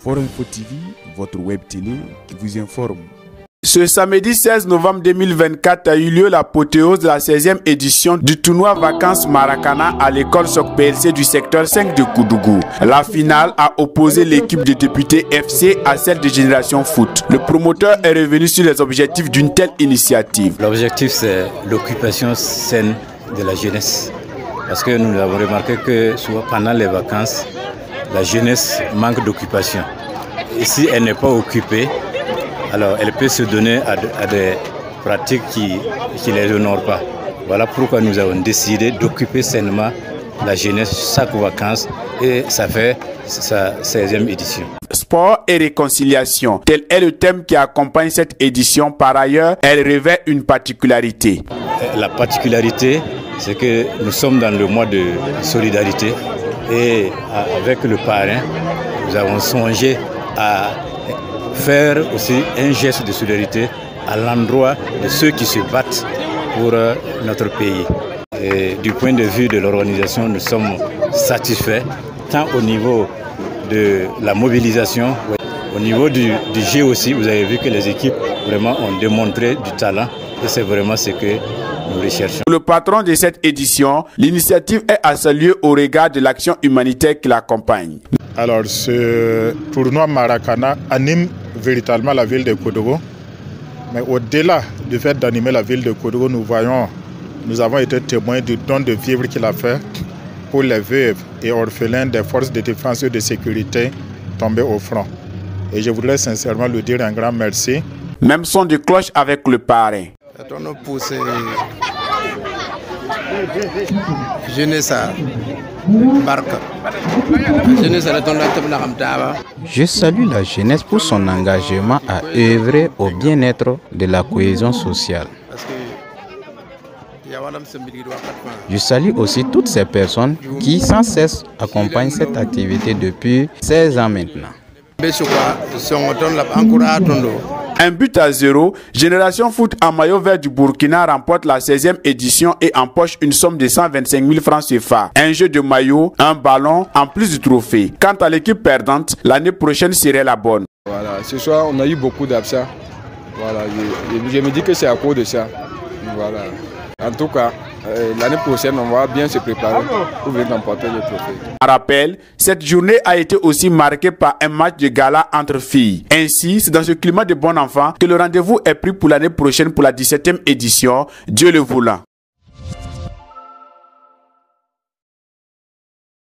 Forum Info TV, votre web télé qui vous informe. Ce samedi 16 novembre 2024 a eu lieu l'apothéose de la 16e édition du tournoi Vacances Maracana à l'école SOC PLC du secteur 5 de Koudougou. La finale a opposé l'équipe de députés FC à celle de Génération Foot. Le promoteur est revenu sur les objectifs d'une telle initiative. L'objectif, c'est l'occupation saine de la jeunesse. Parce que nous avons remarqué que souvent pendant les vacances, la jeunesse manque d'occupation. Et si elle n'est pas occupée, alors elle peut se donner à des pratiques qui ne les honorent pas. Voilà pourquoi nous avons décidé d'occuper sainement la jeunesse chaque vacances et ça fait sa 16e édition. Sport et réconciliation, tel est le thème qui accompagne cette édition. Par ailleurs, elle revêt une particularité. La particularité, c'est que nous sommes dans le mois de solidarité et avec le parrain, nous avons songé à faire aussi un geste de solidarité à l'endroit de ceux qui se battent pour notre pays. Et du point de vue de l'organisation, nous sommes satisfaits, tant au niveau de la mobilisation, au niveau du jeu aussi. Vous avez vu que les équipes vraiment ont démontré du talent et c'est vraiment ce que nous recherchons. Pour le patron de cette édition, l'initiative est à saluer au regard de l'action humanitaire qui l'accompagne. Alors, ce tournoi Maracana anime véritablement la ville de Koudougou. Mais au-delà du fait d'animer la ville de Koudougou, nous avons été témoins du don de vivre qu'il a fait pour les veuves et orphelins des forces de défense et de sécurité tombés au front. Et je voudrais sincèrement lui dire un grand merci. Même son de cloche avec le parrain. Je salue la jeunesse pour son engagement à œuvrer au bien-être de la cohésion sociale. Je salue aussi toutes ces personnes qui sans cesse accompagnent cette activité depuis 16 ans maintenant. 1-0, Génération Foot en maillot vert du Burkina remporte la 16e édition et empoche une somme de 125 000 francs CFA. Un jeu de maillot, un ballon, en plus du trophée. Quant à l'équipe perdante, l'année prochaine serait la bonne. Voilà, ce soir on a eu beaucoup d'absents. Voilà, je me dis que c'est à cause de ça. Voilà. En tout cas, l'année prochaine, on va bien se préparer pour venir remporter le trophée. En rappel, cette journée a été aussi marquée par un match de gala entre filles. Ainsi, c'est dans ce climat de bon enfant que le rendez-vous est pris pour l'année prochaine pour la 17e édition, Dieu le voulant.